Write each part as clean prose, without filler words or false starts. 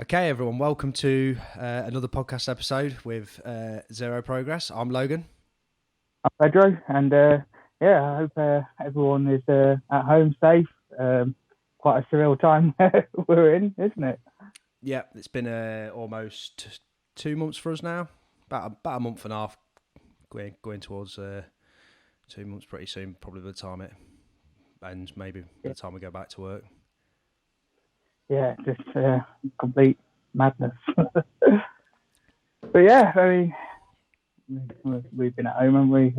Okay, everyone, welcome to another podcast episode with Zero Progress. I'm Logan. I'm Pedro, and I hope everyone is at home safe. Quite a surreal time we're in, isn't it? Yeah, it's been almost 2 months for us now. About a month and a half, going towards 2 months pretty soon, probably by the time it ends, maybe by the time we go back to work. Yeah, just complete madness. But yeah, I mean, we've been at home, haven't we?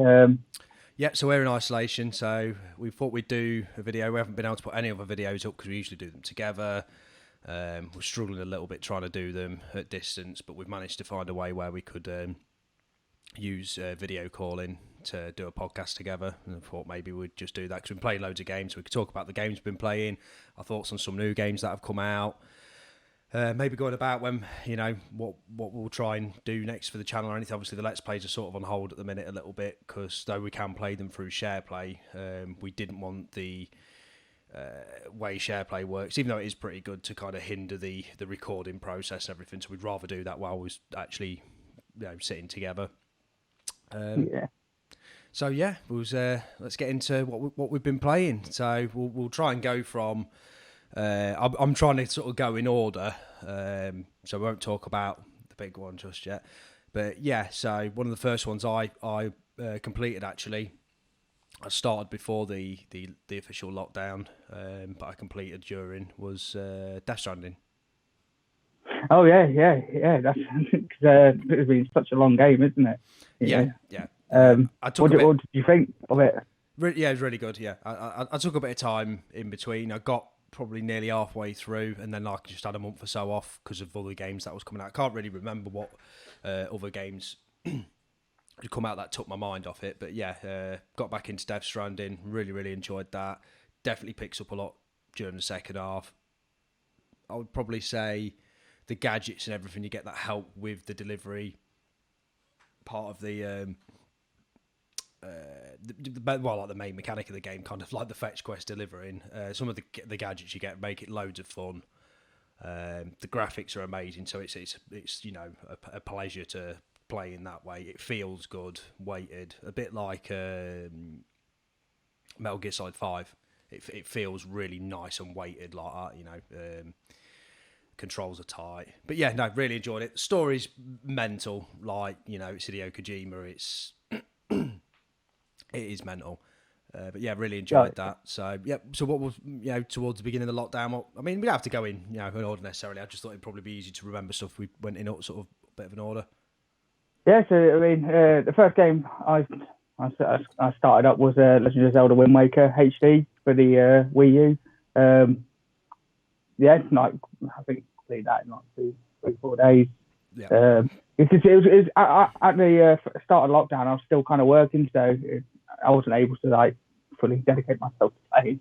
Yeah, so we're in isolation, so we thought we'd do a video. We haven't been able to put any other videos up because we usually do them together. We're struggling a little bit trying to do them at distance, but we've managed to find a way where we could use video calling to do a podcast together. And I thought maybe we'd just do that because we've been playing loads of games. So we could talk about the games we've been playing, our thoughts on some new games that have come out. Maybe going about when, what we'll try and do next for the channel or anything. Obviously, the Let's Plays are sort of on hold at the minute a little bit because though we can play them through SharePlay, we didn't want the way SharePlay works, even though it is pretty good, to kind of hinder the recording process and everything. So we'd rather do that while we're actually sitting together. So yeah, let's get into what we've been playing. So we'll try and go from. I'm trying to sort of go in order, so we won't talk about the big one just yet. But yeah, so one of the first ones I completed actually. I started before the official lockdown, but I completed during was Death Stranding. Oh yeah. That's because it's been such a long game, isn't it? Yeah. What did you think of it? Yeah, it was really good. Yeah, I took a bit of time in between. I got probably nearly halfway through, and then I just had a month or so off because of other games that was coming out. I can't really remember what other games had come out that took my mind off it, but yeah, got back into Death Stranding. Really enjoyed that. Definitely picks up a lot during the second half. I would probably say the gadgets and everything, you get that help with the delivery part of the main mechanic of the game, kind of like the fetch quest delivering. Some of the gadgets you get make it loads of fun. The graphics are amazing, so it's a pleasure to play in that way. It feels good, weighted, a bit like Metal Gear Solid 5. It feels really nice and weighted like that, controls are tight. But yeah, no, really enjoyed it. The story's mental, like, it's Hideo Kojima, it is mental. But yeah, really enjoyed that. So yeah, so what was, towards the beginning of the lockdown, we don't have to go in, in order necessarily. I just thought it'd probably be easy to remember stuff. We went in sort of a bit of an order. Yeah, so I mean, the first game I started up was Legend of Zelda Wind Waker HD for the Wii U. I think played that in like 3-4 days. Yeah. Because it was at the start of lockdown, I was still kind of working, so I wasn't able to fully dedicate myself to playing.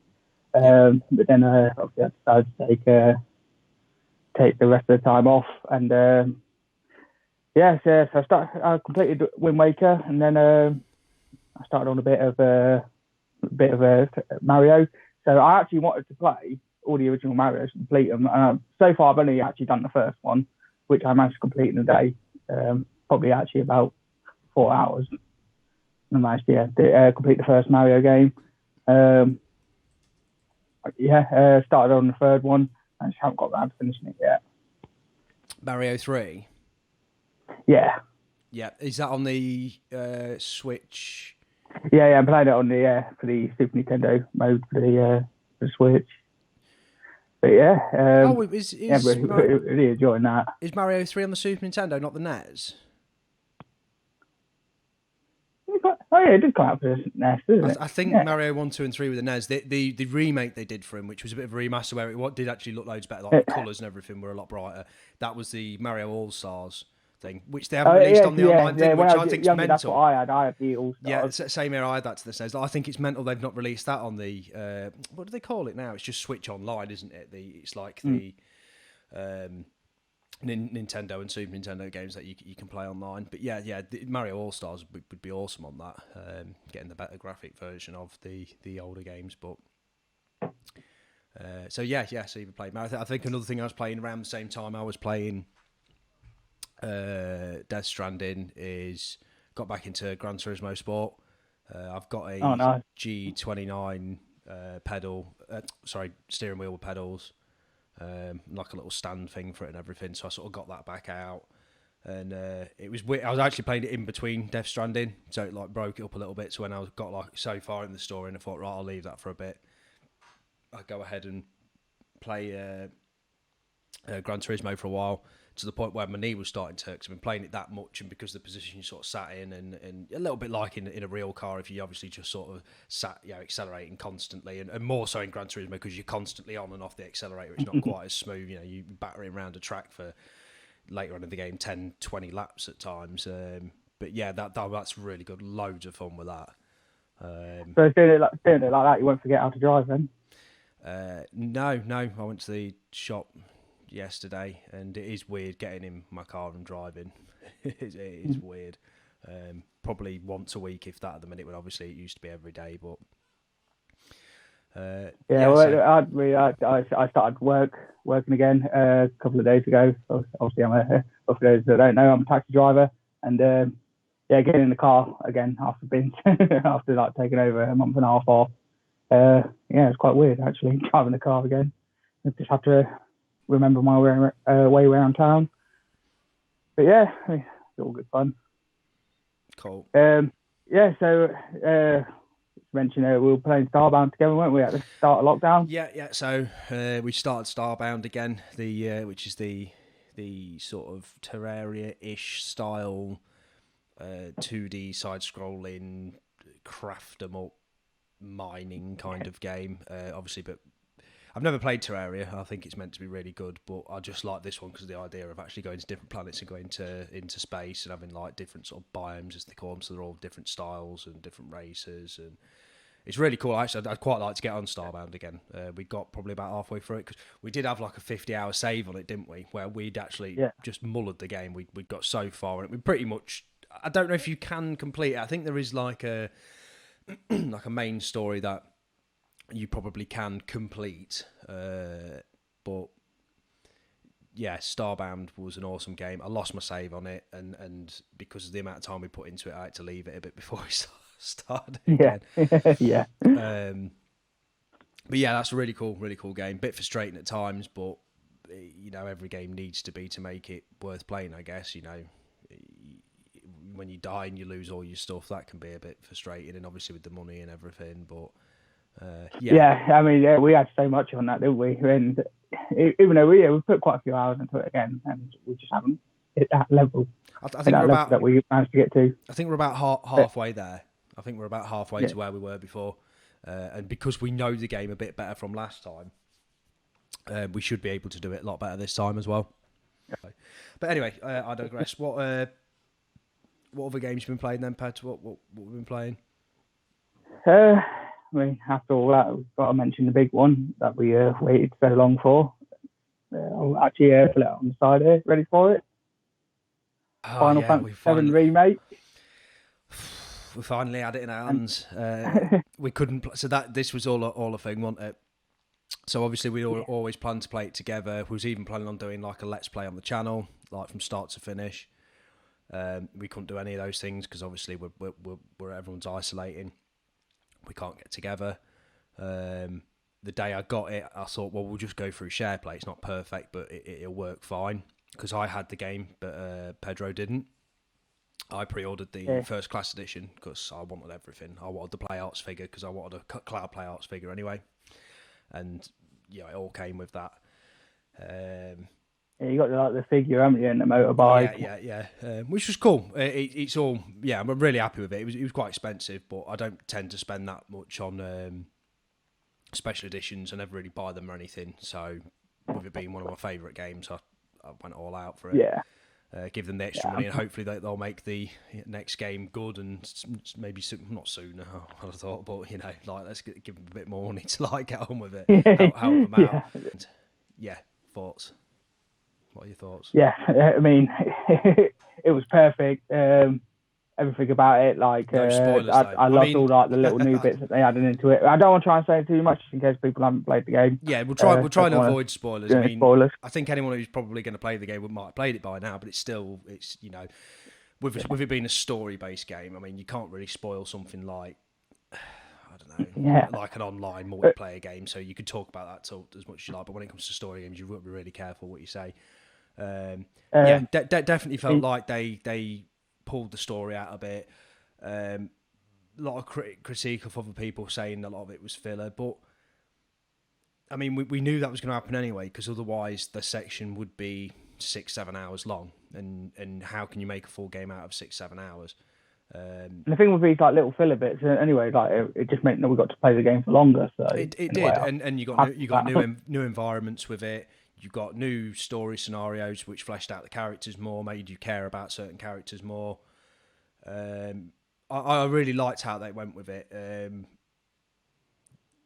But then obviously I decided to take the rest of the time off, and so I completed Wind Waker, and then I started on a bit of Mario. So I actually wanted to play all the original Marios and complete them. So far, I've only actually done the first one, which I managed to complete in a day. Probably actually about 4 hours. I managed to complete the first Mario game. Started on the third one. I just haven't got around to finishing it yet. Mario 3? Yeah. Yeah, is that on the Switch? Yeah, I'm playing it on for the Super Nintendo mode for the Switch. But yeah, really enjoying that. Is Mario 3 on the Super Nintendo, not the NES? Oh yeah, it did come out for the NES, didn't it? I think Mario 1, 2 and 3 with the NES, the remake they did for him, which was a bit of a remaster where it did actually look loads better, like the colours and everything were a lot brighter. That was the Mario All-Stars thing, which they haven't released on the online thing, which I think is mental. That's what I had the All-Stars. Yeah, same here, I had that to the SNES. I think it's mental they've not released that on the, what do they call it now? It's just Switch Online, isn't it? It's like the Nintendo and Super Nintendo games that you can play online. But yeah, the Mario All-Stars would be awesome on that, getting the better graphic version of the older games. But So you've played. I think another thing I was playing around the same time I was playing Death Stranding is got back into Gran Turismo Sport. I've got a nice. G29 steering wheel with pedals, like a little stand thing for it and everything. So I sort of got that back out, and it was weird. I was actually playing it in between Death Stranding, so it like broke it up a little bit. So when I got like so far in the story, and I thought, right, I'll leave that for a bit. I go ahead and play Gran Turismo for a while, to the point where my knee was starting to hurt because I've been playing it that much, and because the position you sort of sat in, and a little bit like in a real car, if you obviously just sort of sat, accelerating constantly, and more so in Gran Turismo because you're constantly on and off the accelerator. It's not quite as smooth. You battering around a track for later on in the game 10, 20 laps at times. But yeah, that's really good. Loads of fun with that. So doing it like that, you won't forget how to drive then. No. I went to the shop yesterday, and it is weird getting in my car and driving. it is weird. Probably once a week, if that, at the minute. When obviously it used to be every day, but I started working again a couple of days ago. Obviously, for those that don't know, I'm a taxi driver, and getting in the car again after like taking over a month and a half off. It's quite weird actually driving the car again. I just have to remember my way around town. But yeah, it's all good fun. Cool. So mentioned we were playing Starbound together, weren't we, at the start of lockdown? Yeah. So we started Starbound again, which is the sort of Terraria-ish style 2D side-scrolling craft 'em up mining kind of game, obviously. But I've never played Terraria. I think it's meant to be really good, but I just like this one because of the idea of actually going to different planets and going into space and having like different sort of biomes, as they call them. So they're all different styles and different races, and it's really cool. Actually, I'd quite like to get on Starbound again. We got probably about halfway through it because we did have like a 50-hour save on it, didn't we? Where we'd actually just mullered the game. We'd got so far, and we pretty much. I don't know if you can complete it. I think there is like a like a main story that you probably can complete, but yeah, Starbound was an awesome game. I lost my save on it, and because of the amount of time we put into it, I had to leave it a bit before we started again. Yeah. But yeah, that's a really cool game. Bit frustrating at times, but every game needs to be to make it worth playing, I guess. When you die and you lose all your stuff, that can be a bit frustrating, and obviously with the money and everything, but I mean, we had so much on that, didn't we? And even though we put quite a few hours into it again, and we just haven't hit that level. I think we're about that we managed to get to. I think we're about halfway there. I think we're about halfway to where we were before, and because we know the game a bit better from last time, we should be able to do it a lot better this time as well. Yeah. But anyway, I digress. What other games you been playing then, Ped? What we've been playing? I mean, after all that, we've got to mention the big one that we waited so long for. I'll actually put it on the side here. Ready for it? Final Fantasy VII Remake. We finally had it in our hands. We couldn't. So this was all a thing, wasn't it? So obviously we always planned to play it together. We was even planning on doing like a let's play on the channel, like from start to finish. We couldn't do any of those things because obviously we're everyone's isolating. We can't get together. The day I got it, I thought, well, we'll just go through SharePlay. It's not perfect, but it'll work fine because I had the game, but Pedro didn't. I pre-ordered the first class edition because I wanted everything. I wanted the Play Arts figure because I wanted a Cloud Play Arts figure anyway, and it all came with that. You got the figure, haven't you, and the motorbike? Yeah. Which was cool. It's all, I'm really happy with it. It was quite expensive, but I don't tend to spend that much on special editions. I never really buy them or anything. So, with it being one of my favourite games, I went all out for it. Yeah. Give them the extra money, and hopefully they'll make the next game good, and maybe not sooner, I would have thought, but let's give them a bit more money to get on with it, help them out. Thoughts. What are your thoughts? Yeah, I mean, it was perfect. everything about it. Like, No spoilers, though. I loved mean, all like the little new bits that they added into it. I don't want to try and say too much in case people haven't played the game. Yeah, we'll try and avoid spoilers. I mean, spoilers. I think anyone who's probably going to play the game might have played it by now, but it's you know, with it being a story-based game, I mean, you can't really spoil something like, I don't know, like an online multiplayer game. So you could talk about that as much as you like, but when it comes to story games, you've got to be really careful what you say. Definitely felt like they pulled the story out a bit. A lot of critique of other people saying a lot of it was filler, but I mean, we knew that was going to happen anyway, because otherwise the section would be 6-7 hours long, and how can you make a full game out of 6-7 hours? And the thing with these like little filler bits, anyway, like it just meant that we got to play the game for longer. So it anyway, did, and you got new environments with it. You got new story scenarios which fleshed out the characters more, made you care about certain characters more. I really liked how they went with it.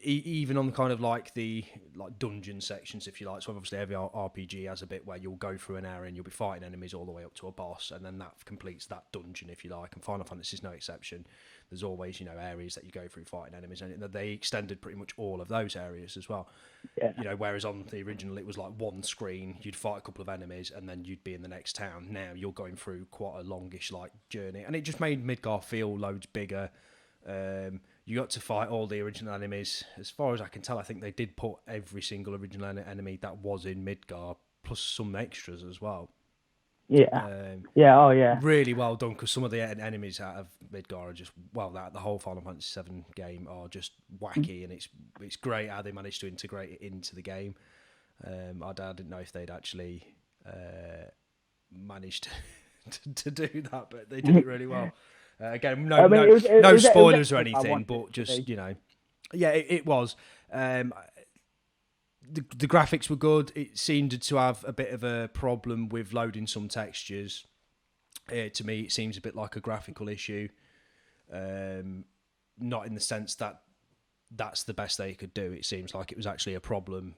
Even on kind of like the dungeon sections, if you like. So obviously every RPG has a bit where you'll go through an area and you'll be fighting enemies all the way up to a boss, and then that completes that dungeon, if you like. And Final Fantasy is no exception. There's always, you know, areas that you go through fighting enemies, and they extended pretty much all of those areas as well. Yeah. You know, whereas on the original it was like one screen, you'd fight a couple of enemies, and then you'd be in the next town. Now you're going through quite a longish like journey, and it just made Midgar feel loads bigger. You got to fight all the original enemies. As far as I can tell, I think they did put every single original enemy that was in Midgar, plus some extras as well. Yeah. Oh, yeah. Really well done, because some of the enemies out of Midgar are just, the whole Final Fantasy VII game are just wacky, and it's great how they managed to integrate it into the game. I didn't know if they'd actually managed to do that, but they did it really well. Again, no spoilers or anything, but just, you know, yeah, it was. The graphics were good. It seemed to have a bit of a problem with loading some textures. To me, it seems a bit like a graphical issue. Not in the sense that that's the best they could do. It seems like it was actually a problem,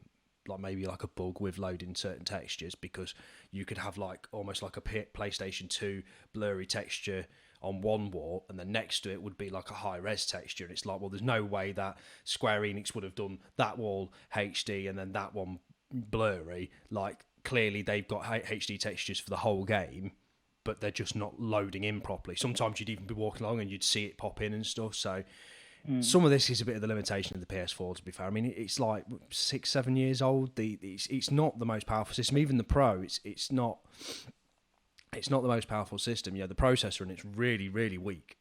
like maybe like a bug with loading certain textures, because you could have like almost like a PlayStation 2 blurry texture on one wall, and then next to it would be like a high-res texture, and it's like, well, there's no way that Square Enix would have done that wall HD and then that one blurry. Like, clearly they've got HD textures for the whole game, but they're just not loading in properly. Sometimes you'd even be walking along and you'd see it pop in and stuff. So some of this is a bit of the limitation of the PS4, to be fair. I mean, it's like 6-7 years old. It's not the most powerful system. Even the Pro, it's not the most powerful system. Yeah, the processor and it's really, really weak.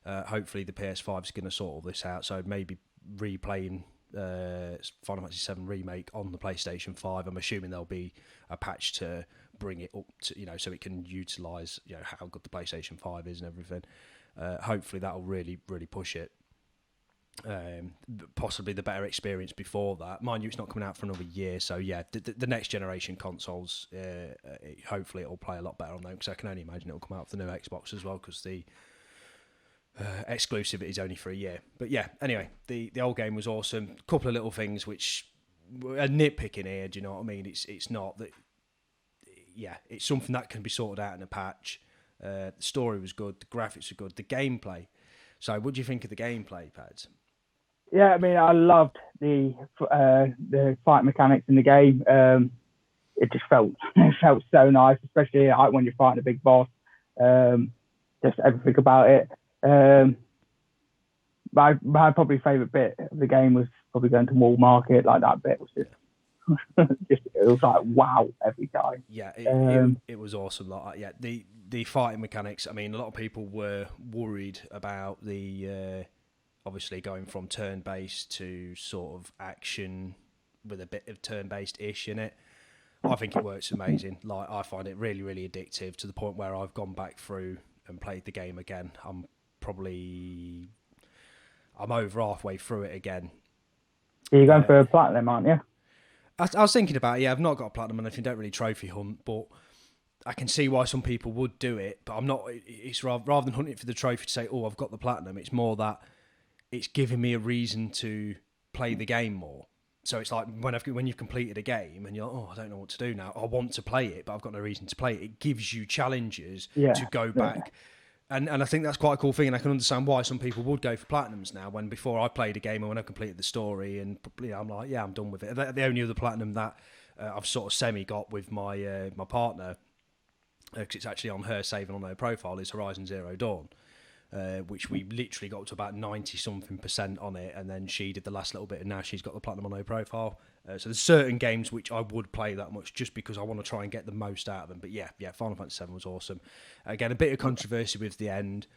Hopefully the PS5 is going to sort all this out. So maybe replaying Final Fantasy VII Remake on the PlayStation 5, I'm assuming there'll be a patch to bring it up to, you know, so it can utilise, you know, how good the PlayStation 5 is and everything. Hopefully that'll really, really push it. Possibly the better experience before that. Mind you, it's not coming out for another year, so yeah, the next generation consoles, hopefully it'll play a lot better on them, because I can only imagine it'll come out for the new Xbox as well, because the exclusivity is only for a year. But yeah, anyway, the old game was awesome. A couple of little things which are nitpicking here, do you know what I mean? It's not that, yeah, it's something that can be sorted out in a patch. The story was good, the graphics were good, the gameplay. So what do you think of the gameplay, Pads? Yeah, I mean, I loved the fight mechanics in the game. It just felt so nice, especially like when you're fighting a big boss. Just everything about it. My probably favourite bit of the game was probably going to Wall Market. Like, that bit was just, it was like wow every time. Yeah, it was awesome. Like, yeah, the fighting mechanics. I mean, a lot of people were worried about the obviously going from turn-based to sort of action with a bit of turn-based-ish in it. I think it works amazing. Like, I find it really, really addictive, to the point where I've gone back through and played the game again. I'm over halfway through it again. You're going for a platinum, aren't you? I was thinking about it. Yeah, I've not got a platinum, and I don't really trophy hunt, but I can see why some people would do it. But I'm not. It's rather than hunting for the trophy to say, "Oh, I've got the platinum." It's more that it's giving me a reason to play the game more. So it's like when you've completed a game and you're like, "Oh, I don't know what to do now. I want to play it, but I've got no reason to play it." It gives you challenges to go back And I think that's quite a cool thing, and I can understand why some people would go for platinums now. When before I played a game and when I completed the story, and I'm like, yeah, I'm done with it. The only other platinum that I've sort of semi got with my my partner, because it's actually on her save and on her profile, is Horizon Zero Dawn, which we literally got to about 90-something% on it, and then she did the last little bit, and now she's got the platinum on her profile. So there's certain games which I would play that much just because I want to try and get the most out of them. But yeah, Final Fantasy VII was awesome. Again, a bit of controversy with the end.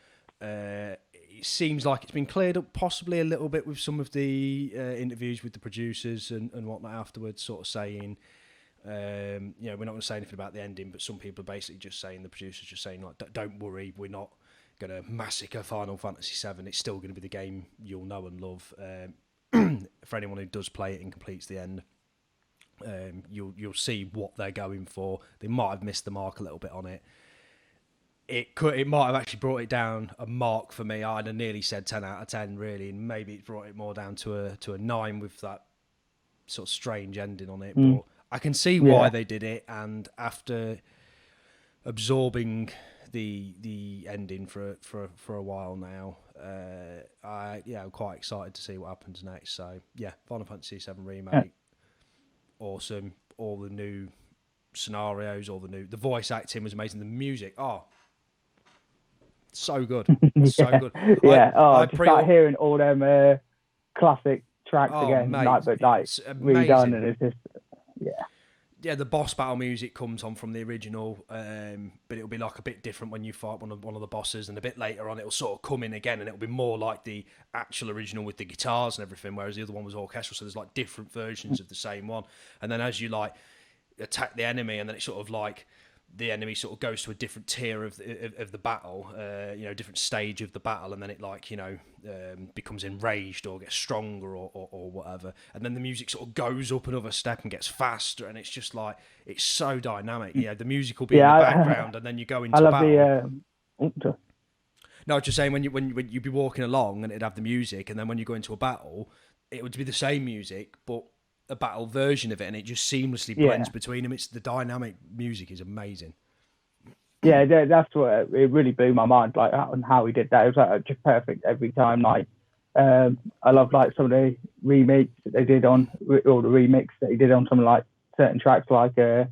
It seems like it's been cleared up possibly a little bit with some of the interviews with the producers and whatnot afterwards, sort of saying, we're not going to say anything about the ending, but some people are basically just saying, the producers just saying, like, don't worry, we're not going to massacre Final Fantasy VII. It's still going to be the game you'll know and love. For anyone who does play it and completes the end, you'll see what they're going for. They might have missed the mark a little bit on it. It might have actually brought it down a mark for me. I'd have nearly said 10 out of 10 really, and maybe it brought it more down to a 9 with that sort of strange ending on it. But I can see why they did it, and after absorbing the ending for a while now, I'm quite excited to see what happens next. So yeah, Final Fantasy VII Remake, awesome. All the new scenarios, the voice acting was amazing. The music, so good, so good. I start hearing all them classic tracks again, mate, redone, and it's just yeah, the boss battle music comes on from the original, but it'll be like a bit different when you fight one of the bosses, and a bit later on it'll sort of come in again, and it'll be more like the actual original with the guitars and everything, whereas the other one was orchestral, so there's like different versions of the same one. And then as you like attack the enemy, and then it's sort of like the enemy sort of goes to a different tier of the battle, different stage of the battle, and then it becomes enraged or gets stronger or whatever, and then the music sort of goes up another step and gets faster, and it's just like, it's so dynamic. The music will be in the background, and then you go into battle. No, just saying, when you'd be walking along and it'd have the music, and then when you go into a battle, it would be the same music but a battle version of it, and it just seamlessly blends between them. It's the dynamic music is amazing. Yeah, that's what it really blew my mind, like how he did that. It was like just perfect every time. Like, I love like some of the remakes that they did on, or the remix that he did on some like certain tracks, like the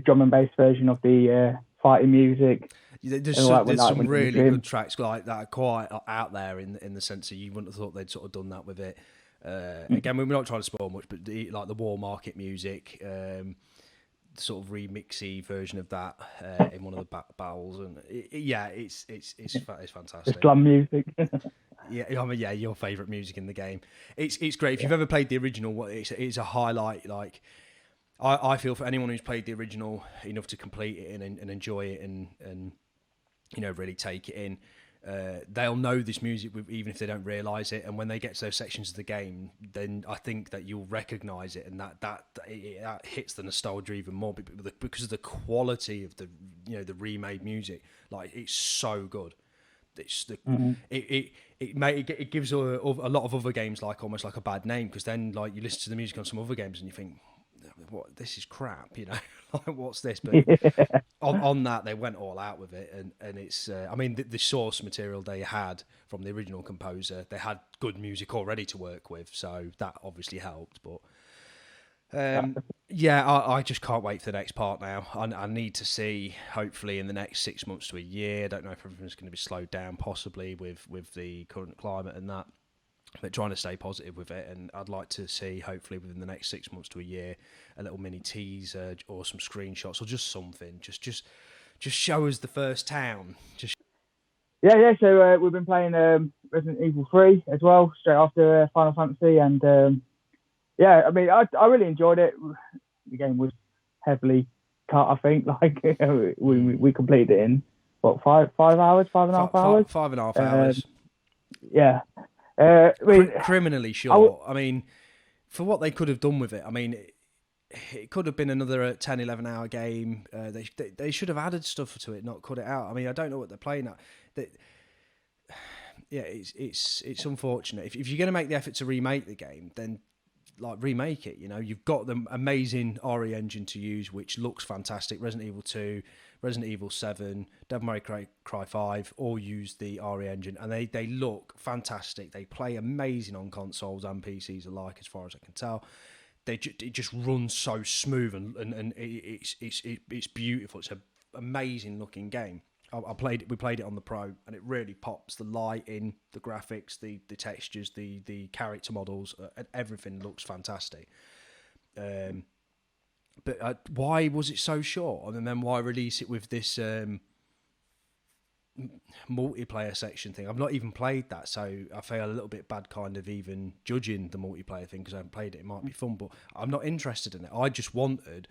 drum and bass version of the fighting music. There's some really good tracks like that are quite out there in the sense that you wouldn't have thought they'd sort of done that with it. Again, we're not trying to spoil much, but the War Market music, sort of remixy version of that in one of the battles, and it's fantastic. The slum music. Your favourite music in the game. It's great. If you've ever played the original, it's a highlight. Like, I feel for anyone who's played the original enough to complete it and enjoy it and really take it in. They'll know this music even if they don't realise it, and when they get to those sections of the game, then I think that you'll recognise it, and that hits the nostalgia even more because of the quality of the remade music. Like, it's so good. It's it gives a lot of other games like almost like a bad name, because then like you listen to the music on some other games and you think, what, this is crap, like, what's this? But on that, they went all out with it, and it's the source material they had from the original composer, they had good music already to work with, so that obviously helped. But I just can't wait for the next part now. I need to see, hopefully in the next 6 months to a year. I don't know if everything's going to be slowed down, possibly with the current climate and that, but trying to stay positive with it. And I'd like to see, hopefully within the next 6 months to a year, a little mini teaser or some screenshots or just something. Just show us the first town. So we've been playing Resident Evil 3 as well, straight after Final Fantasy, and I really enjoyed it. The game was heavily cut, I think. Like, we completed it in what, 5 hours, 5.5 hours? 5.5 hours. Yeah. Criminally short. For what they could have done with it, it could have been another 10, 11 hour game. They should have added stuff to it, not cut it out. I don't know what they're playing at. It's unfortunate. If you're going to make the effort to remake the game, then like remake it. You know, you've got the amazing RE engine to use, which looks fantastic. Resident Evil 2, Resident Evil 7, Devil May Cry 5 all use the RE engine, and they look fantastic. They play amazing on consoles and PCs alike, as far as I can tell. It just runs so smooth, and it's beautiful. It's an amazing looking game. We played it on the Pro, and it really pops. The lighting, the graphics, the textures, the character models, everything looks fantastic. But why was it so short? And then why release it with this multiplayer section thing? I've not even played that, so I feel a little bit bad kind of even judging the multiplayer thing because I haven't played it. It might be fun, but I'm not interested in it. I just wanted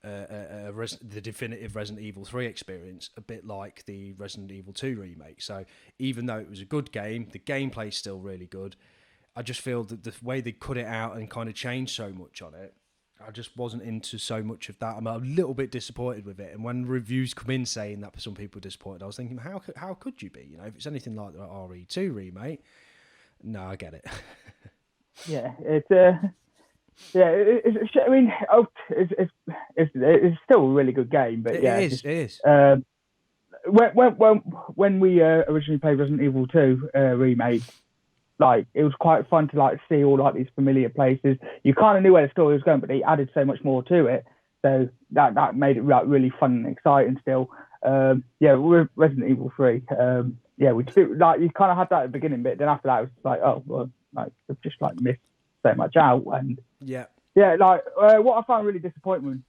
the definitive Resident Evil 3 experience, a bit like the Resident Evil 2 remake. So even though it was a good game, the gameplay's still really good. I just feel that the way they cut it out and kind of changed so much on it, I just wasn't into so much of that. I'm a little bit disappointed with it. And when reviews come in saying that some people are disappointed, I was thinking, how could you be? You know, if it's anything like the RE2 remake, no, I get it. Yeah, I mean, it's still a really good game, but it is. When we originally played Resident Evil 2 remake, like it was quite fun to like see all like these familiar places. You kind of knew where the story was going, but they added so much more to it, so that made it like really fun and exciting. Still, with Resident Evil 3, we do, like you kind of had that at the beginning bit. Then after that, it was like, oh well, like they've just like missed so much out. And like what I found really disappointing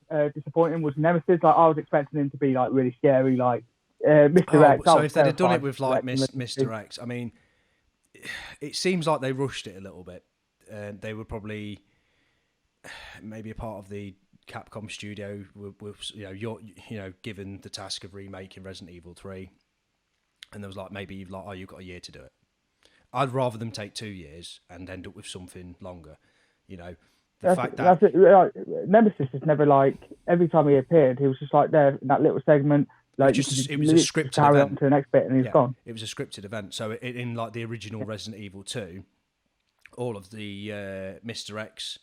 was Nemesis. Like I was expecting him to be like really scary, like Mr. X. So if they'd have done it with like Mr. X, I mean, it seems like they rushed it a little bit. They were probably maybe a part of the Capcom studio with you're given the task of remaking Resident Evil 3, and there was like maybe you've got a year to do it. I'd rather them take 2 years and end up with something longer. You know, Nemesis is never like every time he appeared, he was just like there in that little segment. Like it was a scripted carry event. On to the next bit, and he's gone. It was a scripted event. So in like the original Resident Evil 2, all of the Mr. X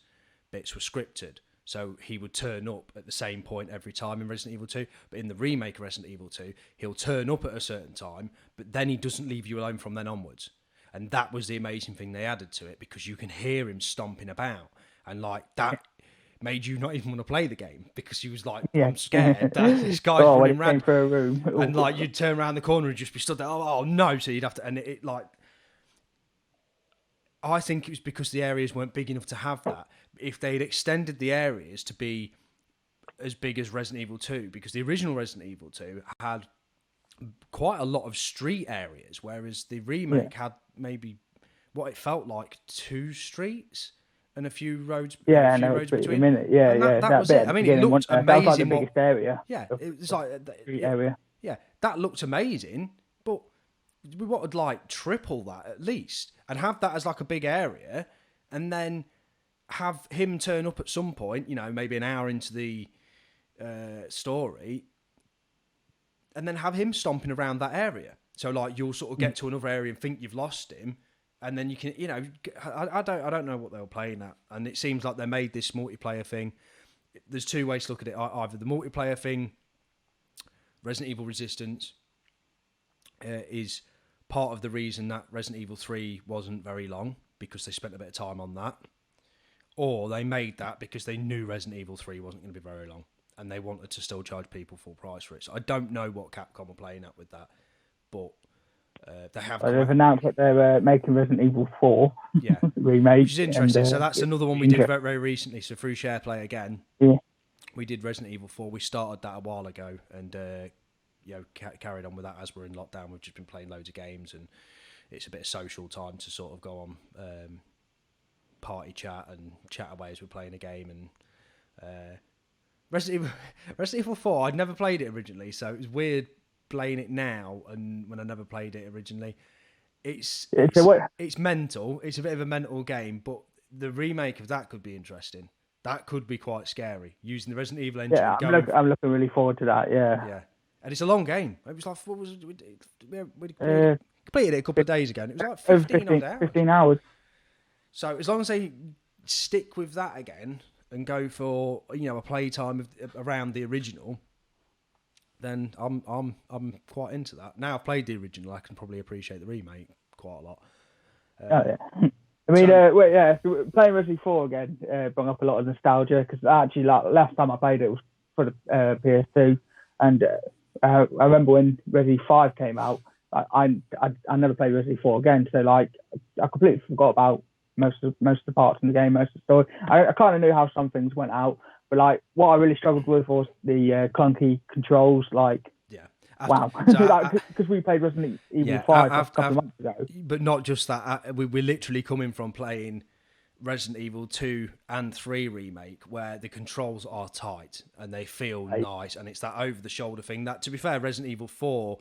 bits were scripted. So he would turn up at the same point every time in Resident Evil 2. But in the remake of Resident Evil 2, he'll turn up at a certain time, but then he doesn't leave you alone from then onwards. And that was the amazing thing they added to it, because you can hear him stomping about. And like that made you not even want to play the game, because he was like, I'm scared. This guy's running around. For a room. And like you'd turn around the corner and just be stood there, oh no. So you'd have to, and it like, I think it was because the areas weren't big enough to have that. If they'd extended the areas to be as big as Resident Evil 2, because the original Resident Evil 2 had quite a lot of street areas, whereas the remake had maybe what it felt like 2 streets and a few roads. Yeah, no, roads between. That was it. I mean, it looked amazing. That was like the biggest area. Yeah, it was like street area. Yeah, that looked amazing, but we wanted like triple that at least, and have that as like a big area, and then have him turn up at some point. You know, maybe an hour into the story. And then have him stomping around that area. So like you'll sort of get to another area and think you've lost him, and then you can, I don't know what they were playing at. And it seems like they made this multiplayer thing. There's 2 ways to look at it. Either the multiplayer thing, Resident Evil Resistance, is part of the reason that Resident Evil 3 wasn't very long, because they spent a bit of time on that, or they made that because they knew Resident Evil 3 wasn't going to be very long, and they wanted to still charge people full price for it. So I don't know what Capcom are playing at with that, but they have. They've announced that they're making Resident Evil 4 remake, which is interesting. So that's another one we did very, very recently. So through SharePlay again, we did Resident Evil 4. We started that a while ago, and carried on with that as we're in lockdown. We've just been playing loads of games, and it's a bit of social time to sort of go on party chat and chat away as we're playing a game. And Resident Evil 4, I'd never played it originally, so it was weird playing it now, and when I never played it originally. It's mental. It's a bit of a mental game, but the remake of that could be interesting. That could be quite scary, using the Resident Evil engine. Yeah, I'm looking really forward to that, Yeah. And it's a long game. It was like, we completed it a couple of days ago, and it was like 15 hours. 15 hours. So as long as they stick with that again and go for a playtime around the original, then I'm quite into that. Now I've played the original, I can probably appreciate the remake quite a lot. I mean, playing Resident Evil 4 again brought up a lot of nostalgia, because actually, like, last time I played it was for the PS2, and I remember when Resident Evil 5 came out, I never played Resident Evil 4 again, so like I completely forgot about most of the parts in the game, most of the story. I kind of knew how some things went out, but like what I really struggled with was the clunky controls, like. Wow, because we played Resident Evil 5 a couple of months ago. But not just that, we're literally coming from playing Resident Evil 2 and 3 remake, where the controls are tight and they feel nice, and it's that over-the-shoulder thing that, to be fair, Resident Evil 4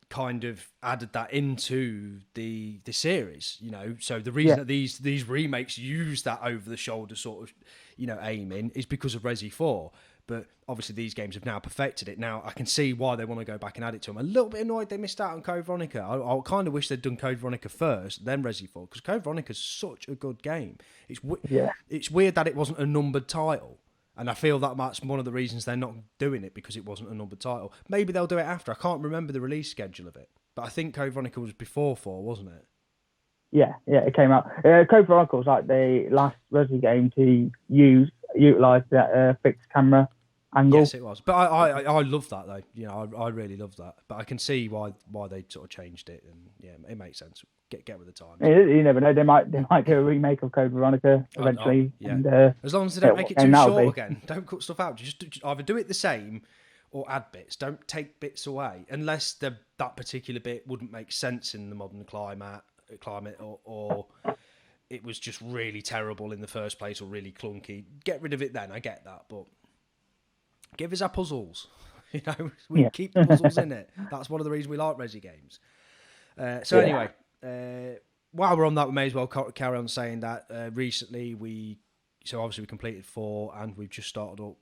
kind of added that into the series, so the reason that these remakes use that over-the-shoulder sort of, aiming is because of Resi 4. But obviously these games have now perfected it. Now I can see why they want to go back and add it to them. I'm a little bit annoyed they missed out on Code Veronica. I kind of wish they'd done Code Veronica first, then Resi 4, because Code Veronica is such a good game. It's weird that it wasn't a numbered title, and I feel that that's one of the reasons they're not doing it, because it wasn't a numbered title. Maybe they'll do it after. I can't remember the release schedule of it, but I think Code Veronica was before 4, wasn't it? Yeah, it came out. Code Veronica was like the last Resi game to utilise that fixed camera angle. Yes, it was. But I love that though. I really love that. But I can see why they sort of changed it, and it makes sense. Get with the times. You never know. They might do a remake of Code Veronica eventually. And, as long as they don't make it too short again. Don't cut stuff out. Just either do it the same or add bits. Don't take bits away, unless that particular bit wouldn't make sense in the modern climate, or it was just really terrible in the first place, or really clunky. Get rid of it then. I get that, but give us our puzzles. We keep the puzzles in it. That's one of the reasons we like Resi games. Anyway, while we're on that, we may as well carry on saying that recently obviously we completed 4 and we've just started up.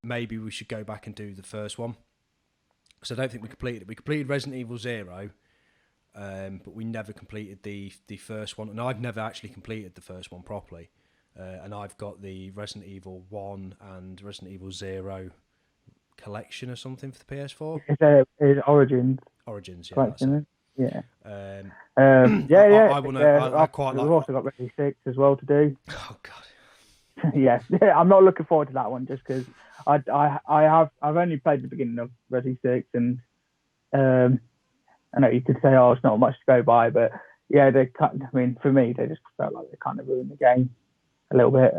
Maybe we should go back and do the first one, because I don't think we completed it. We completed Resident Evil 0, but we never completed the first one, and I've never actually completed the first one properly. And I've got the Resident Evil 1 and Resident Evil 0 collection or something for the PS4. It's Origins. Origins, yeah. Collection, yeah. I quite like. We've also got Resident 6 as well to do. Oh God. Yeah, I'm not looking forward to that one, just because I've only played the beginning of Resident 6, and I know you could say, it's not much to go by, but yeah, for me, they just felt like they kind of ruined the game a little bit.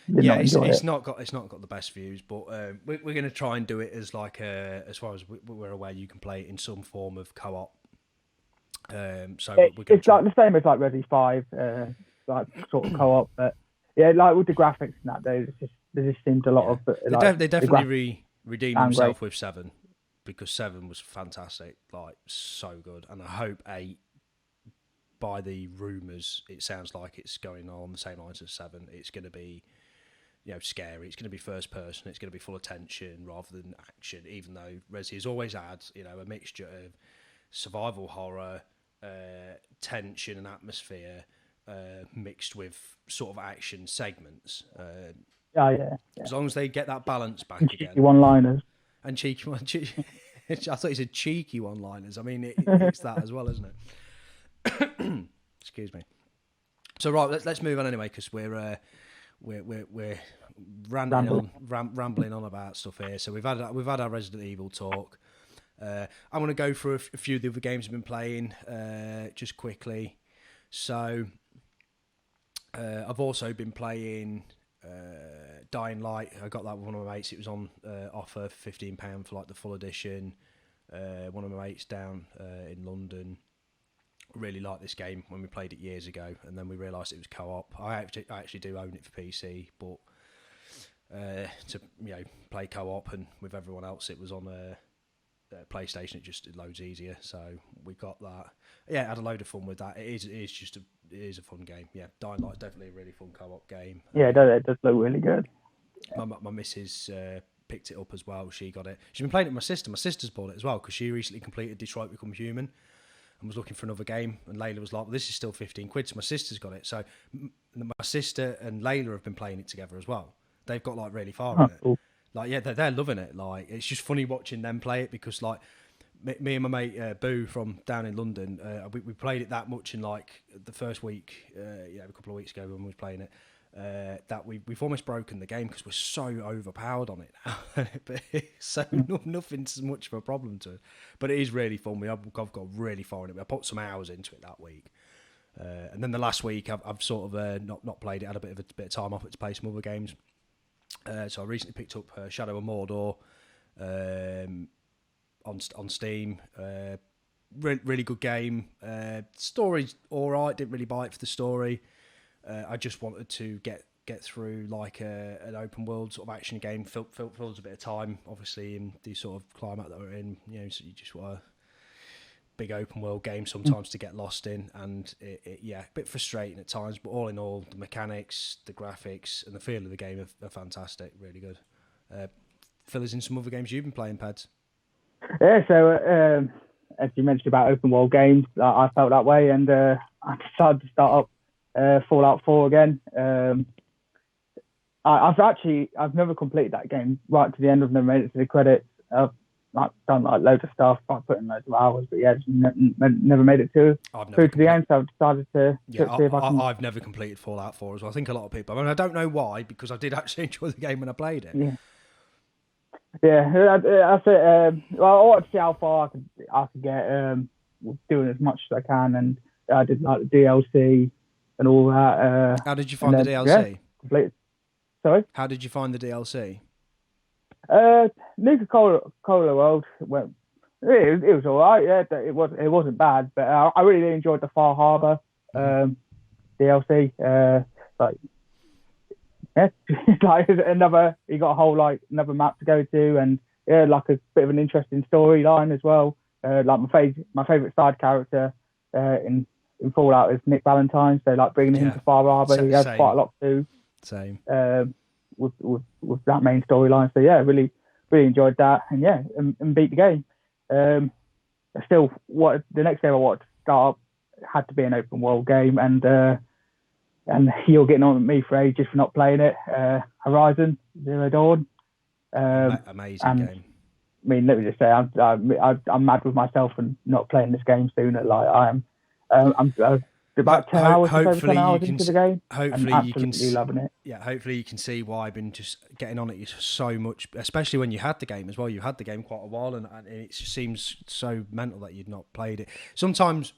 It's not got the best views, but we're going to try and do it as like as far as we're aware, you can play it in some form of co-op. It's like the same as like Resi 5, like sort of co-op, but yeah, like with the graphics and that, there just seemed a lot of. They definitely redeemed themselves with 7, because 7 was fantastic, like so good, and I hope 8. By the rumours, it sounds like it's going on the same lines as 7. It's going to be, scary. It's going to be first person. It's going to be full of tension rather than action. Even though Resi has always had, a mixture of survival horror, tension and atmosphere, mixed with sort of action segments. As long as they get that balance back again. Cheeky one-liners. And cheeky one. I thought you said cheeky one-liners. I mean, it's that as well, isn't it? Excuse me. So right, let's move on anyway, because we're rambling on about stuff here. So we've had our Resident Evil talk. I'm going to go through a few of the other games I've been playing just quickly. So I've also been playing Dying Light. I got that with one of my mates. It was on offer for £15 for like the full edition. One of my mates down in London really liked this game when we played it years ago, and then we realised it was co-op. I actually do own it for PC, but to play co-op and with everyone else, it was on PlayStation. It loads easier, so we got that. Yeah, had a load of fun with that. It is a fun game. Yeah, Dying Light, definitely a really fun co-op game. Yeah, it does look really good. My missus picked it up as well. She got it. She's been playing it with my sister. My sister's bought it as well because she recently completed Detroit Become Human. and was looking for another game, and Layla was like, well, this is still 15 quid, so my sister's got it. So my sister and Layla have been playing it together as well. They've got like really far in it. Cool. Like, yeah, they're loving it. Like, it's just funny watching them play it because, like, me and my mate Boo from down in London, we played it that much in like the first week, a couple of weeks ago when we was playing it, that we've almost broken the game because we're so overpowered on it now. But so nothing's much of a problem to it. But it is really fun. I've got really far in it. I put some hours into it that week. And then the last week I've sort of not played it, had a bit of time off it to play some other games. So I recently picked up Shadow of Mordor on Steam. Really good game. Story's all right. Didn't really buy it for the story. I just wanted to get through like an open world sort of action game. Fills a bit of time, obviously, in the sort of climate that we're in. You know, so you just want a big open world game sometimes to get lost in, and a bit frustrating at times. But all in all, the mechanics, the graphics, and the feel of the game are fantastic. Really good. Fill us in some other games you've been playing, Pads. Yeah, so as you mentioned about open world games, I felt that way, and I decided to start up Fallout 4 again. I've never completed that game right to the end. I've never made it to the credits. I've done like loads of stuff, I put in loads of hours, but yeah, just never made it through to the end. So I've decided to see if I can. I've never completed Fallout 4 as well. I think a lot of people. I mean, I don't know why, because I did actually enjoy the game when I played it. Yeah, that's it. Well, I wanted to see how far I could get, doing as much as I can, and I did like the DLC and all that. How did you find the DLC? Yeah, completed. Sorry? How did you find the DLC? Nuka Cola World, well, it was all right. Yeah, it wasn't bad, but I really enjoyed the Far Harbor DLC. Like another, you got a whole another map to go to, and like a bit of an interesting storyline as well. Like my favorite side character in Fallout is Nick Valentine, so like bringing him to Far Harbor, he has quite a lot to do. Same. With that main storyline, so yeah, really enjoyed that, and beat the game. Still, the next game I wanted to start up had to be an open world game, and you're getting on with me for ages for not playing it. Horizon Zero Dawn, amazing game. I mean, let me just say, I'm mad with myself for not playing this game sooner. Like I am, I'm about 10 hours, over 10 hours into the game. Hopefully I'm you can loving it. Yeah, hopefully you can see why I've been just getting on it so much, especially when you had the game as well. You had the game quite a while, and it just seems so mental that you'd not played it. Sometimes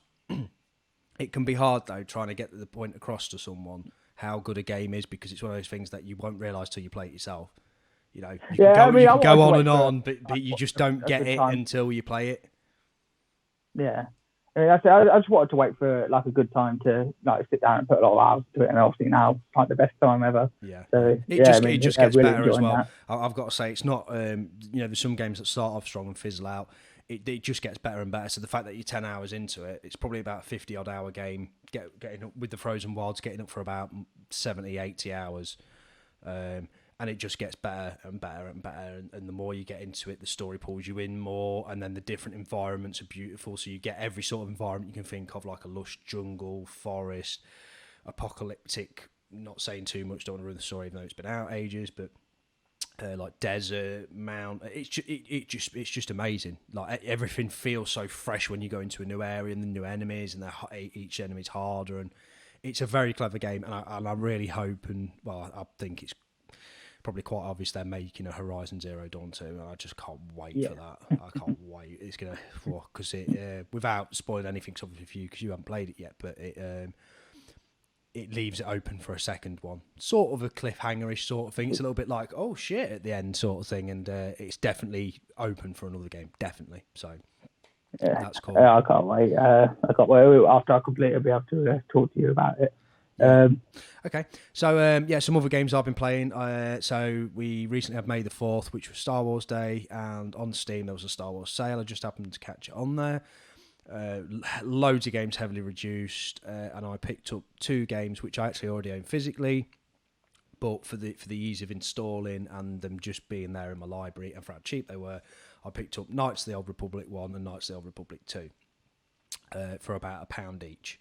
it can be hard though, trying to get the point across to someone how good a game is, because it's one of those things that you won't realise till you play it yourself. You know, you can go on and on, but you just don't get it until you play it. Yeah. I just wanted to wait for like a good time to like sit down and put a lot of hours to it, and obviously now it's like the best time ever. Yeah, so, it just gets really better as well. That. I've got to say, it's not there's some games that start off strong and fizzle out. It just gets better and better. So the fact that you're 10 hours into it, it's probably about a 50 odd hour game. Getting up with the Frozen Wilds, getting up for about 70, 80 hours. And it just gets better and better and better, and the more you get into it, the story pulls you in more, and then the different environments are beautiful, so you get every sort of environment you can think of, like a lush jungle, forest, apocalyptic, not saying too much, don't want to ruin the story even though it's been out ages, but like desert, mount, it's just amazing. Like everything feels so fresh when you go into a new area, and the new enemies, and each enemy's harder, and it's a very clever game, and I really hope, and well, I think it's probably quite obvious they're making a Horizon Zero Dawn 2, and I just can't wait for that. I can't wait. It's gonna, because without spoiling anything, obviously for you, because you haven't played it yet, but it leaves it open for a second one, sort of a cliffhangerish sort of thing. It's a little bit like, oh shit, at the end sort of thing, and it's definitely open for another game, definitely. So that's cool. I can't wait. After I complete, I'll be able to talk to you about it. Okay, so some other games I've been playing. So we recently had May the 4th, which was Star Wars Day, and on Steam there was a Star Wars sale. I just happened to catch it on there. Loads of games heavily reduced, and I picked up 2 games which I actually already own physically, but for the ease of installing and them just being there in my library and for how cheap they were, I picked up Knights of the Old Republic 1 and Knights of the Old Republic 2. for about £1 each.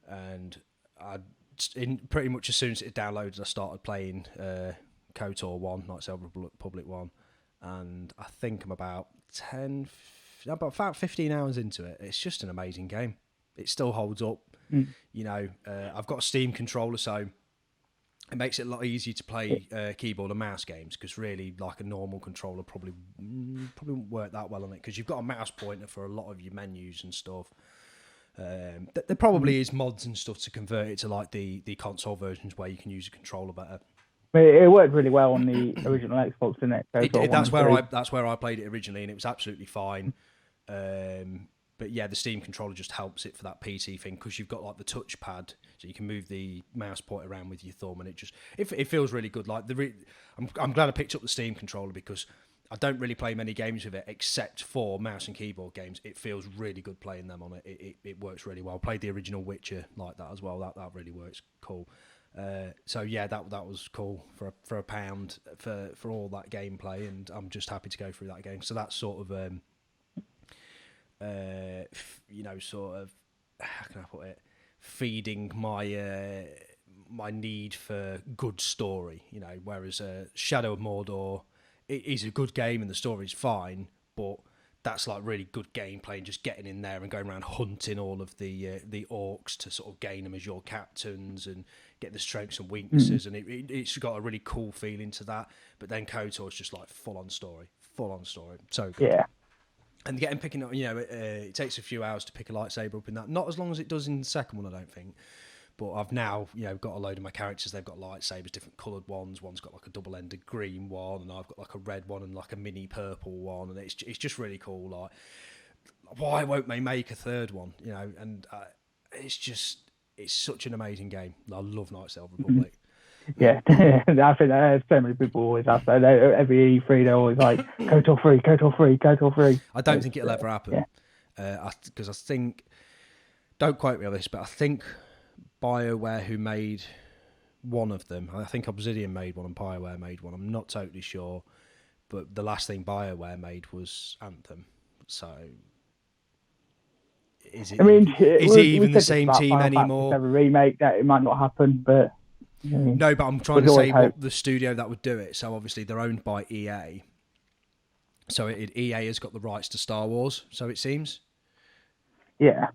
And pretty much as soon as it downloaded, I started playing KOTOR 1, Knights of the Old Republic 1, and I think I'm about 15 hours into it. It's just an amazing game. It still holds up. You know, I've got a Steam controller, so it makes it a lot easier to play keyboard and mouse games, because really, like a normal controller probably won't work that well on it, because you've got a mouse pointer for a lot of your menus and stuff. There probably is mods and stuff to convert it to like the console versions where you can use a controller better. It worked really well on the original Xbox, didn't it? That's where I played it originally, and it was absolutely fine. But yeah, the Steam controller just helps it for that PC thing, because you've got like the touchpad, so you can move the mouse pointer around with your thumb, and it feels really good. Like I'm glad I picked up the Steam controller, because I don't really play many games with it except for mouse and keyboard games. It feels really good playing them on it. It works really well. I played the original Witcher like that as well. That really works cool. So yeah, that was cool for £1 for all that gameplay, and I'm just happy to go through that game. So that's sort of sort of, how can I put it, feeding my my need for good story. You know, whereas Shadow of Mordor, it is a good game and the story's fine, but that's like really good gameplay and just getting in there and going around hunting all of the orcs to sort of gain them as your captains and get the strengths and weaknesses, and it's got a really cool feeling to that. But then KOTOR's just like full on story, so good. Yeah. And picking up, it takes a few hours to pick a lightsaber up in that. Not as long as it does in the second one, I don't think. But I've now, got a load of my characters. They've got lightsabers, different coloured ones. One's got like a double-ended green one, and I've got like a red one and like a mini purple one. And it's just really cool. Like, why won't they make a third one? And it's such an amazing game. I love Knights of the Republic. Yeah, I think so many people always ask that. Every E3, they're always like, KOTOR 3, KOTOR 3, KOTOR 3. I don't think it'll ever happen. Because I think, don't quote me on this, but I think BioWare, who made one of them, I think Obsidian made one and BioWare made one, I'm not totally sure, but the last thing BioWare made was Anthem. So, is it even the same team anymore? Have a remake, that it might not happen, but... No, but I'm trying to say what the studio that would do it. So obviously they're owned by EA. So EA has got the rights to Star Wars, so it seems. Yeah.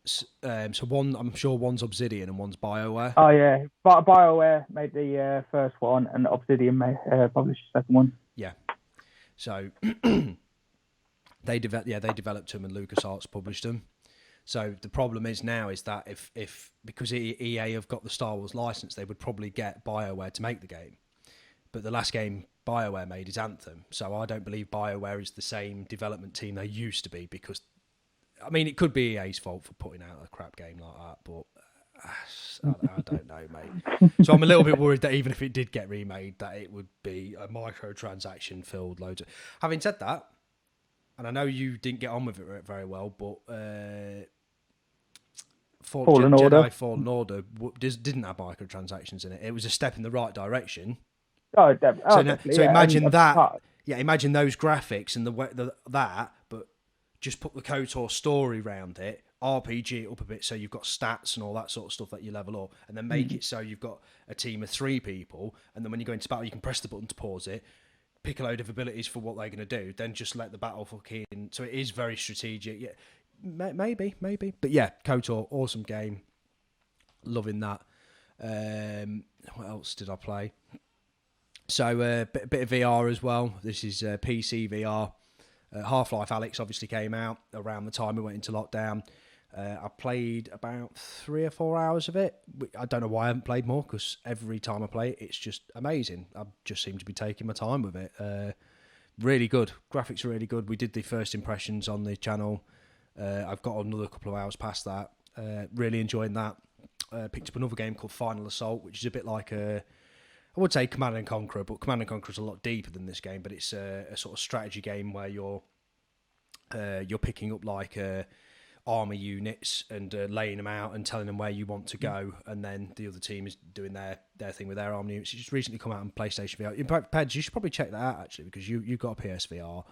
So I'm sure one's Obsidian and one's BioWare. Oh yeah, BioWare made the first one, and Obsidian published the second one. Yeah. So they developed them, and LucasArts published them. So the problem is now is that if because EA have got the Star Wars license, they would probably get BioWare to make the game. But the last game BioWare made is Anthem. So I don't believe BioWare is the same development team they used to be, because, I mean, it could be EA's fault for putting out a crap game like that, but I don't know, mate. So I'm a little bit worried that even if it did get remade, that it would be a microtransaction filled loads of... Having said that, and I know you didn't get on with it very well, but Jedi Fallen Order didn't have microtransactions in it. It was a step in the right direction. So imagine that. Yeah, imagine those graphics and that, but just put the KOTOR story around it, RPG it up a bit, so you've got stats and all that sort of stuff that you level up, and then make it so you've got a team of 3 people, and then when you go into battle, you can press the button to pause it, pick a load of abilities for what they're going to do, then just let the battle fucking... So it is very strategic. Yeah, maybe. But yeah, KOTOR, awesome game. Loving that. What else did I play? So a bit of VR as well. This is PC VR. Half-Life Alyx obviously came out around the time we went into lockdown. I played about 3 or 4 hours of it. I don't know why I haven't played more, because every time I play it, it's just amazing. I just seem to be taking my time with it. Really good. Graphics are really good. We did the first impressions on the channel. I've got another couple of hours past that. Really enjoying that. Picked up another game called Final Assault, which is a bit like I would say Command and Conquer, but Command and Conquer is a lot deeper than this game. But it's a sort of strategy game where you're picking up like army units and laying them out and telling them where you want to go, and then the other team is doing their thing with their army units. It's just recently come out on PlayStation VR. In fact, Peds, you should probably check that out actually, because you've got a PSVR.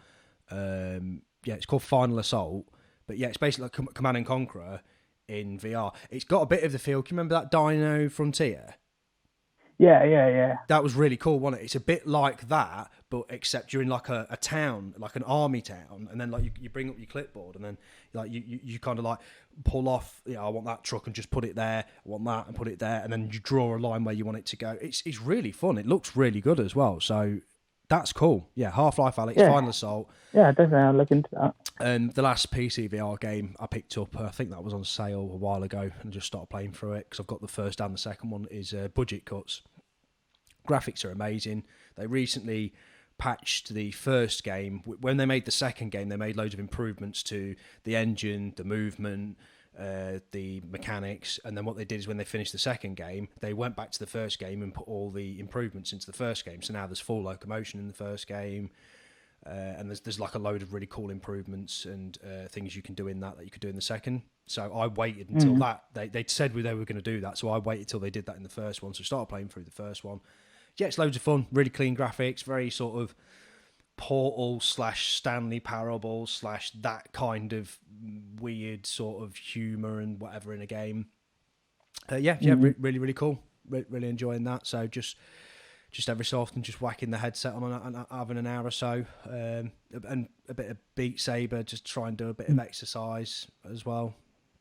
Yeah, it's called Final Assault, But yeah, it's basically like Command and Conquer in VR. It's got a bit of the feel. Can you remember that Dino Frontier? Yeah. That was really cool, wasn't it? It's a bit like that, but except you're in like a town, like an army town, and then like you bring up your clipboard, and then like you kind of like pull off, I want that truck and just put it there, I want that and put it there, and then you draw a line where you want it to go. It's really fun. It looks really good as well. So that's cool. Yeah, Half-Life Alyx, Final Assault. Yeah, definitely. I'll look into that. And the last PC VR game I picked up, I think that was on sale a while ago, and just started playing through it because I've got the first and the second one, is Budget Cuts. Graphics are amazing. They recently patched the first game. When they made the second game, they made loads of improvements to the engine, the movement, the mechanics, and then what they did is when they finished the second game, they went back to the first game and put all the improvements into the first game. So now there's full locomotion in the first game, and there's like a load of really cool improvements and things you can do in that you could do in the second. So I waited until that. They said they were going to do that, so I waited till they did that in the first one. So I started playing through the first one. Yeah, it's loads of fun, really clean graphics, very sort of Portal / Stanley Parable / that kind of weird sort of humour and whatever in a game. Really cool. Really enjoying that. So just every so often, just whacking the headset on and having an hour or so, and a bit of Beat Saber, just try and do a bit of exercise as well.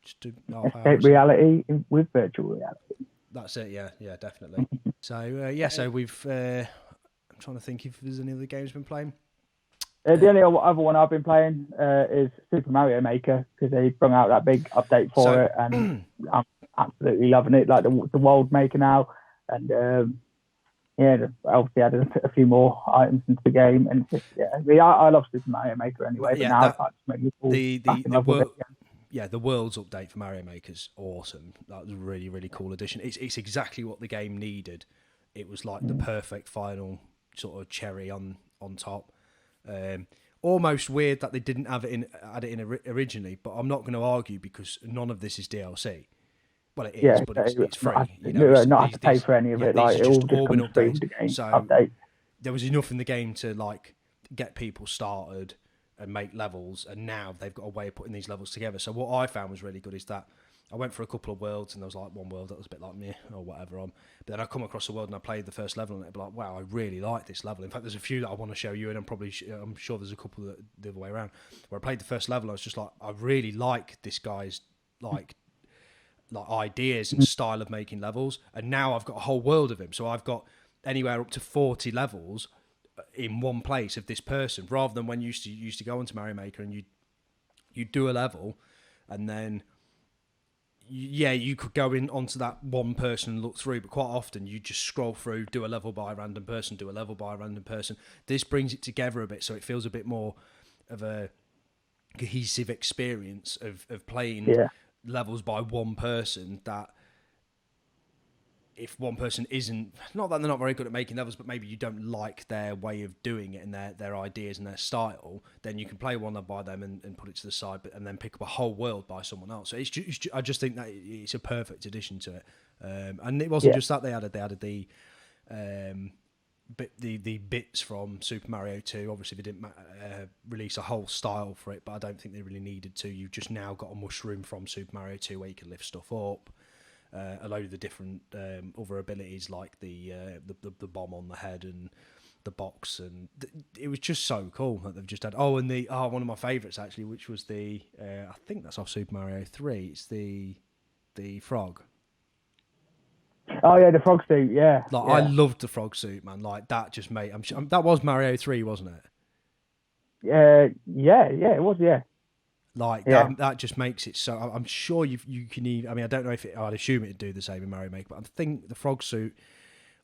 Just do escape reality with virtual reality. That's it, yeah, definitely. So, so we've... I'm trying to think if there's any other games we've been playing. The only other one I've been playing is Super Mario Maker, because they brought out that big update for it, and I'm absolutely loving it. Like the world maker now, and obviously added a few more items into the game, and it's just, I love Super Mario Maker anyway. But now it's like making the world's update for Mario Maker's awesome. That was a really, really cool addition. It's exactly what the game needed. It was like the perfect final sort of cherry on top. Almost weird that they didn't add it in originally, but I'm not going to argue because none of this is DLC. Well, it is, but it's free. Not have to pay for any of it. Like it all just comes free with the game update. There was enough in the game to like get people started and make levels, and now they've got a way of putting these levels together. So what I found was really good is that I went for a couple of worlds, and there was like one world that was a bit like meh or whatever on. But then I come across a world and I played the first level, and it'd be like, wow, I really like this level. In fact, there's a few that I want to show you, and I'm sure there's a couple that the other way around. Where I played the first level, I was just like, I really like this guy's like ideas and style of making levels, and now I've got a whole world of him. So I've got anywhere up to 40 levels in one place of this person, rather than when you used to go into Mario Maker and you do a level, and then you could go in onto that one person and look through, but quite often you just scroll through, do a level by a random person, do a level by a random person. This brings it together a bit, so it feels a bit more of a cohesive experience of playing levels by one person, that if one person isn't, not that they're not very good at making levels, but maybe you don't like their way of doing it and their ideas and their style, then you can play one by them and put it to the side, and then pick up a whole world by someone else. So I just think that it's a perfect addition to it. And it wasn't just that they added the bits from Super Mario 2. Obviously, they didn't release a whole style for it, but I don't think they really needed to. You've just now got a mushroom from Super Mario 2 where you can lift stuff up. A load of the different other abilities, like the bomb on the head and the box, and it was just so cool that they've just had. One of my favourites actually, which was I think that's off Super Mario 3. It's the frog. Oh yeah, the frog suit. Yeah, I loved the frog suit, man. Like that just made. That was Mario 3, wasn't it? Yeah, it was. Yeah. That just makes it so. I'm sure you can even. I mean, I don't know if I'd assume it'd do the same in Mario Maker, but I think the frog suit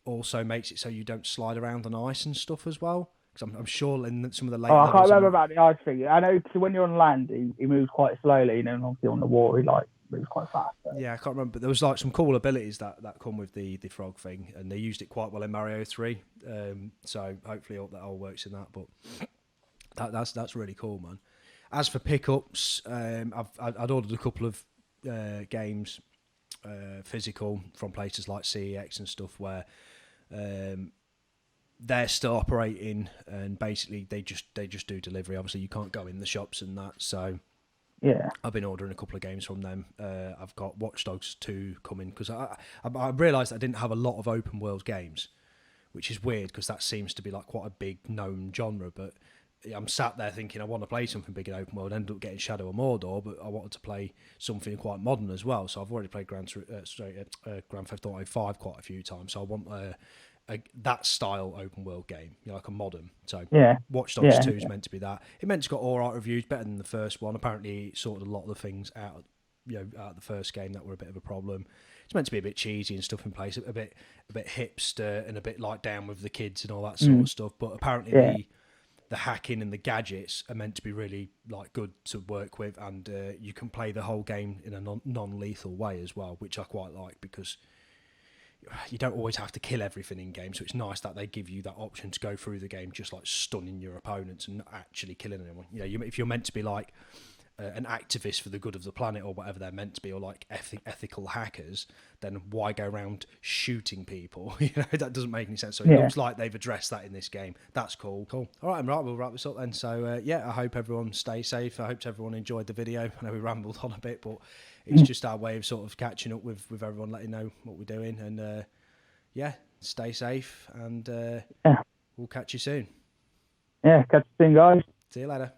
also makes it so you don't slide around on ice and stuff as well. Because I'm sure in some of the later. I can't remember about the ice thing. I know because when you're on land, he moves quite slowly, and then obviously on the water, he moves quite fast. So. Yeah, I can't remember, but there was like some cool abilities that come with the frog thing, and they used it quite well in Mario 3. So hopefully that all works in that. But that's really cool, man. As for pickups, I'd ordered a couple of games physical from places like CEX and stuff where they're still operating, and basically they just do delivery. Obviously, you can't go in the shops and that, so Yeah. I've been ordering a couple of games from them. I've got Watch Dogs 2 coming because I realised I didn't have a lot of open world games, which is weird because that seems to be like quite a big known genre. But I'm sat there thinking I want to play something big in open world. Ended up getting Shadow of Mordor, but I wanted to play something quite modern as well. So I've already played Grand Theft Auto 5 quite a few times. So I want that style open world game, like a modern. So Yeah. Watch Dogs Yeah. 2 is meant to be that. It meant to got all right reviews, better than the first one. Apparently, it sorted a lot of the things out, out of the first game that were a bit of a problem. It's meant to be a bit cheesy and stuff in place, a bit hipster and a bit like down with the kids and all that sort of stuff. But apparently, the hacking and the gadgets are meant to be really like good to work with, and you can play the whole game in a non-lethal way as well, which I quite like because you don't always have to kill everything in game, so it's nice that they give you that option to go through the game just like stunning your opponents and not actually killing anyone. If you're meant to be like an activist for the good of the planet or whatever they're meant to be, or like ethical hackers, then why go around shooting people? That doesn't make any sense. So it looks like they've addressed that in this game. That's cool. All right, right, we'll wrap this up then. So I hope everyone stays safe. I hope everyone enjoyed the video. I know we rambled on a bit, but it's just our way of sort of catching up with everyone, letting know what we're doing, and stay safe, and we'll catch you soon. Yeah, catch you soon, guys. See you later.